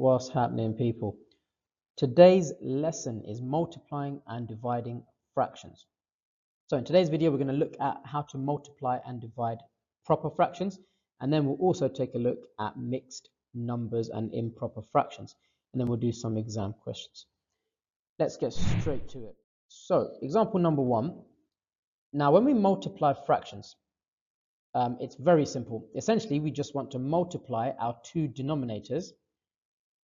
What's happening, people? Today's lesson is multiplying and dividing fractions. So in today's video, we're going to look at how to multiply and divide proper fractions, and then we'll also take a look at mixed numbers and improper fractions, and then we'll do some exam questions. Let's get straight to it. So example number 1. Now, when we multiply fractions, it's very simple. Essentially, we just want to multiply our two denominators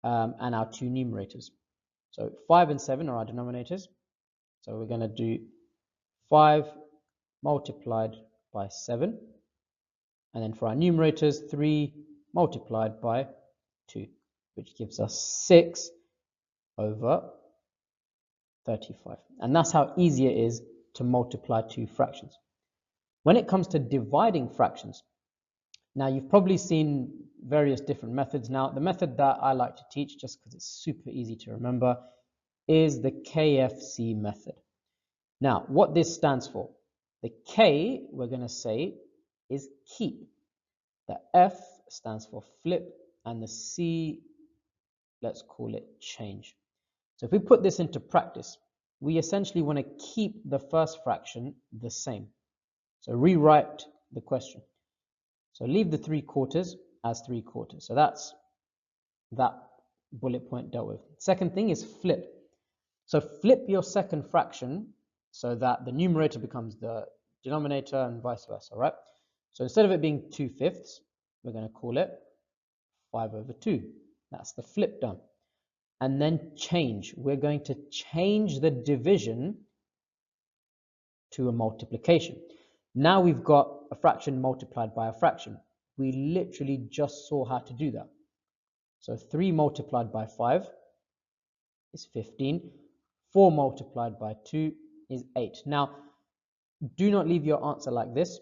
and our two numerators. So 5 and 7 are our denominators. So we're going to do 5 multiplied by 7. And then for our numerators, 3 multiplied by 2, which gives us 6 over 35. And that's how easy it is to multiply two fractions. When it comes to dividing fractions, now you've probably seen various different methods. Now, the method that I like to teach, just because it's super easy to remember, is the KFC method. Now, what this stands for, the K, we're going to say, is keep. The F stands for flip, and the C, let's call it change. So if we put this into practice, we essentially want to keep the first fraction the same. So rewrite the question. So leave the 3/4 as 3/4. So that's that bullet point dealt with. Second thing is flip. So flip your second fraction so that the numerator becomes the denominator and vice versa, right? So instead of it being 2/5, we're going to call it 5/2. That's the flip done. And then change. We're going to change the division to a multiplication. Now we've got a fraction multiplied by a fraction. We literally just saw how to do that. So 3 multiplied by 5 is 15. 4 multiplied by 2 is 8. Now, do not leave your answer like this.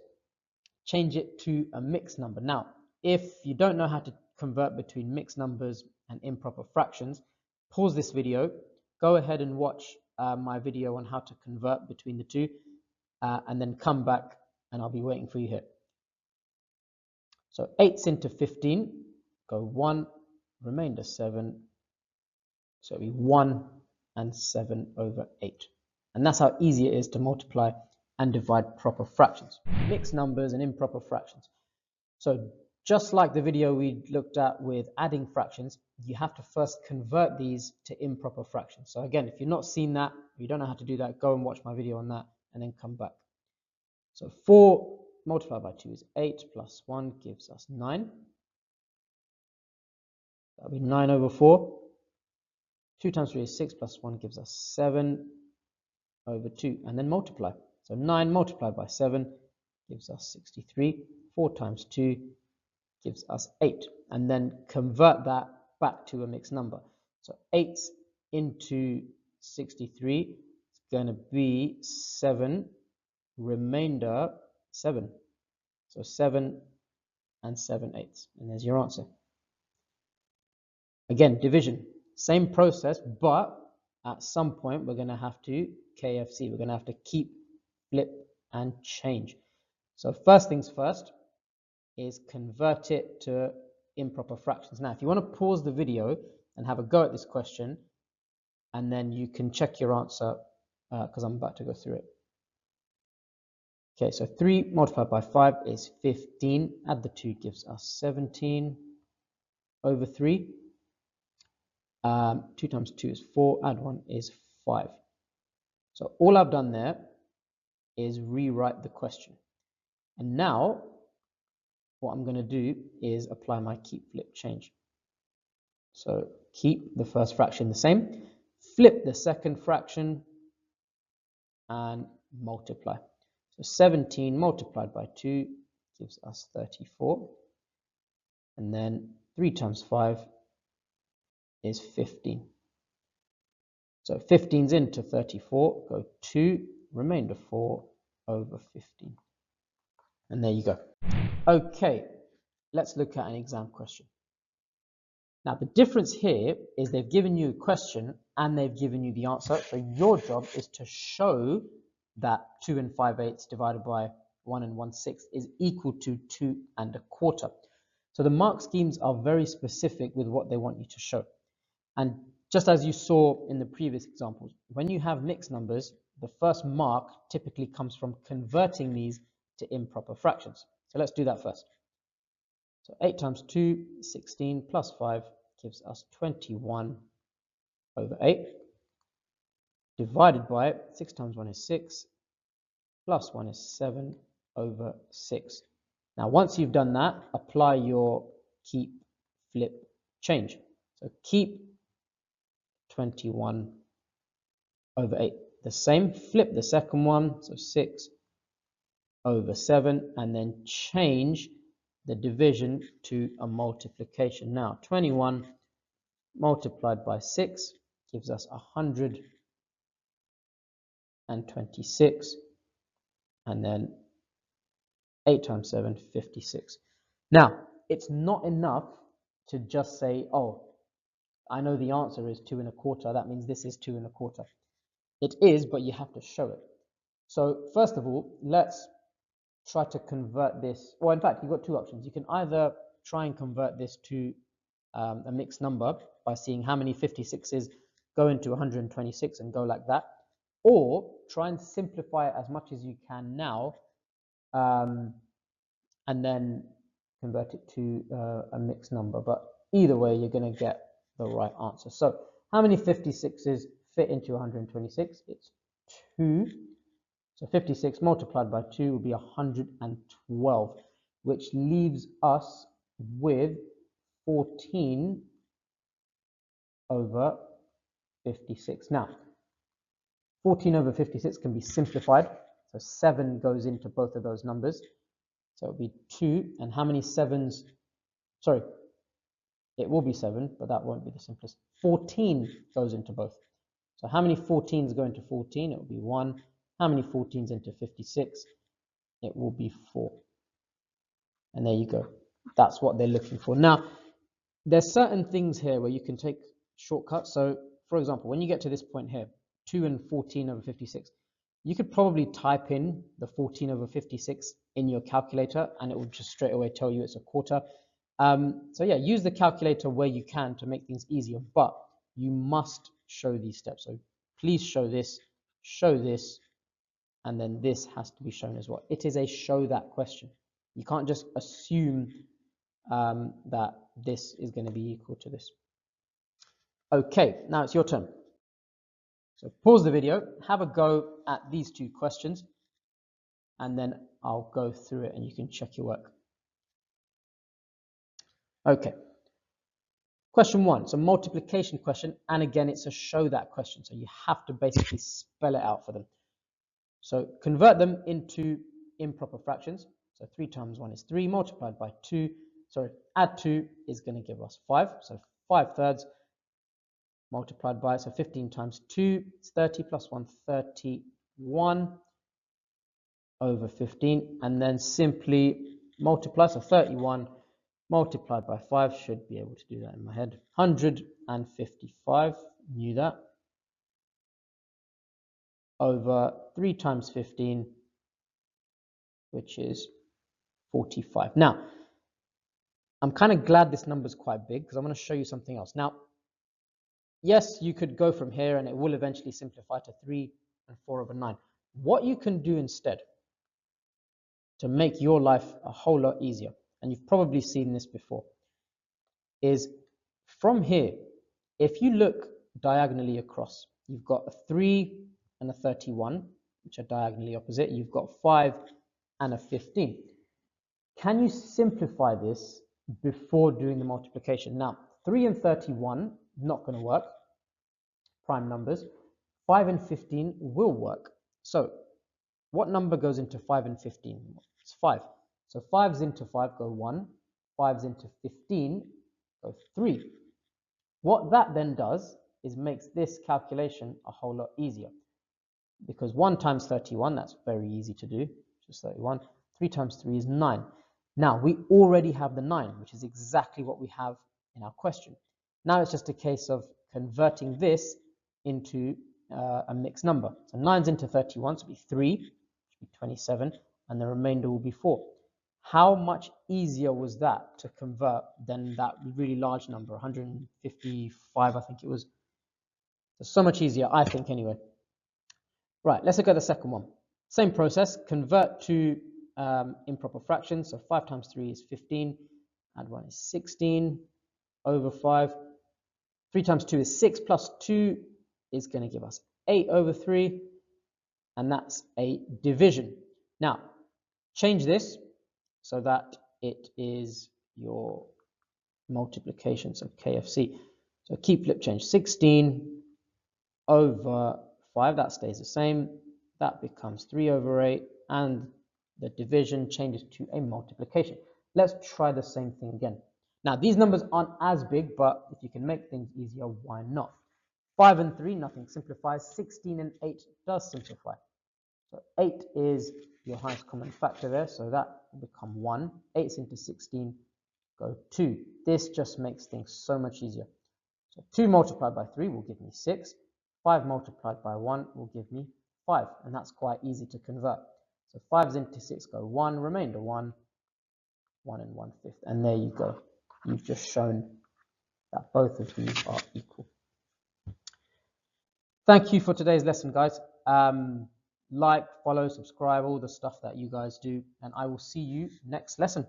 Change it to a mixed number. Now, if you don't know how to convert between mixed numbers and improper fractions, pause this video, go ahead and watch my video on how to convert between the two, and then come back and I'll be waiting for you here. So 8's into 15, go 1, remainder 7, so it'll be 1 and 7 over 8. And that's how easy it is to multiply and divide proper fractions, mixed numbers and improper fractions. So just like the video we looked at with adding fractions, you have to first convert these to improper fractions. So again, if you've not seen that, you don't know how to do that, go and watch my video on that and then come back. So 4 multiplied by 2 is 8 plus 1 gives us 9. That'll be 9 over 4. 2 times 3 is 6 plus 1 gives us 7 over 2. And then multiply. So 9 multiplied by 7 gives us 63. 4 times 2 gives us 8. And then convert that back to a mixed number. So 8 into 63 is going to be 7, remainder 7. So 7 and 7/8. And there's your answer. Again, division. Same process, but at some point we're going to have to KFC. We're going to have to keep, flip, and change. So first things first is convert it to improper fractions. Now, if you want to pause the video and have a go at this question, and then you can check your answer because I'm about to go through it. Okay, so 3 multiplied by 5 is 15. Add the 2 gives us 17 over 3. 2 times 2 is 4. Add 1 is 5. So all I've done there is rewrite the question. And now what I'm going to do is apply my keep, flip, change. So keep the first fraction the same, flip the second fraction, and multiply. So 17 multiplied by 2 gives us 34. And then 3 times 5 is 15. So 15's into 34, go 2, remainder 4 over 15. And there you go. Okay, let's look at an exam question. Now, the difference here is they've given you a question and they've given you the answer. So your job is to show that 2 and 5/8 divided by 1 and 1/6 is equal to 2 1/4. So the mark schemes are very specific with what they want you to show. And just as you saw in the previous examples, when you have mixed numbers, the first mark typically comes from converting these to improper fractions. So let's do that first. So 8 times 2, 16, plus 5 gives us 21 over 8. Divided by 6 times 1 is 6, plus 1 is 7 over 6. Now, once you've done that, apply your keep, flip, change. So keep 21 over 8. The same, flip the second one, so 6 over 7, and then change the division to a multiplication. Now, 21 multiplied by 6 gives us 126, and then 8 times 7, 56. Now, it's not enough to just say, oh, I know the answer is 2 1/4. That means this is 2 1/4. It is, but you have to show it. So first of all, let's try to convert this. Well, in fact, you've got two options. You can either try and convert this to a mixed number by seeing how many 56s go into 126 and go like that, or try and simplify it as much as you can now, and then convert it to a mixed number. But either way, you're going to get the right answer. So how many 56s fit into 126? It's 2. So 56 multiplied by 2 will be 112, which leaves us with 14 over 56. Now, 14 over 56 can be simplified. So 7 goes into both of those numbers. So it'll be 2. And how many 7s? Sorry, it will be 7, but that won't be the simplest. 14 goes into both. So how many 14s go into 14? It will be 1. How many 14s into 56? It will be 4. And there you go. That's what they're looking for. Now, there's certain things here where you can take shortcuts. So, for example, when you get to this point here, 2 and 14 over 56, you could probably type in the 14 over 56 in your calculator, and it will just straight away tell you it's 1/4. So yeah, use the calculator where you can to make things easier, but you must show these steps. So please show this, and then this has to be shown as well. It is a show that question. You can't just assume that this is going to be equal to this. Okay, now it's your turn. So pause the video, have a go at these two questions, and then I'll go through it and you can check your work. Okay. Question 1, it's a multiplication question, and again, it's a show that question. So you have to basically spell it out for them. So convert them into improper fractions. So 3 times 1 is 3, multiplied by 2. Sorry, add 2 is going to give us 5. So 5/3 multiplied by, so 15 times 2 is 30, plus 1, 31 over 15. And then simply multiply, so 31 multiplied by 5, should be able to do that in my head. 155, knew that, over 3 times 15, which is 45. Now, I'm kind of glad this number is quite big because I'm going to show you something else. Now, yes, you could go from here and it will eventually simplify to 3 and 4 over 9. What you can do instead to make your life a whole lot easier, and you've probably seen this before, is from here, if you look diagonally across, you've got a 3 and a 31, which are diagonally opposite. You've got 5 and a 15. Can you simplify this before doing the multiplication? Now, 3 and 31, not going to work, prime numbers. 5 and 15 will work. So what number goes into 5 and 15? It's 5. So 5s into 5 go 1, 5s into 15 go 3. What that then does is makes this calculation a whole lot easier, because 1 times 31, that's very easy to do, just 31. 3 times 3 is 9. Now, we already have the 9, which is exactly what we have in our question. Now it's just a case of converting this into a mixed number. So 9s into 31, so it'll be 3, which will be 27, and the remainder will be 4. How much easier was that to convert than that really large number, 155, I think it was. So much easier, I think, anyway. Right, let's look at the second one. Same process, convert to improper fractions. So 5 times 3 is 15, add 1 is 16 over 5. 3 times 2 is 6, plus 2 is going to give us 8 over 3, and that's a division. Now, change this so that it is your multiplication, so KFC. So keep flip change, 16 over 5, that stays the same. That becomes 3 over 8, and the division changes to a multiplication. Let's try the same thing again. Now, these numbers aren't as big, but if you can make things easier, why not? 5 and 3, nothing simplifies. 16 and 8 does simplify. So 8 is your highest common factor there, so that will become 1. 8 into 16, go 2. This just makes things so much easier. So 2 multiplied by 3 will give me 6. 5 multiplied by 1 will give me 5, and that's quite easy to convert. So 5 into 6 go 1, remainder 1, 1 and 1/5, and there you go. You've just shown that both of these are equal. Thank you for today's lesson, guys. Like, follow, subscribe, all the stuff that you guys do, and I will see you next lesson.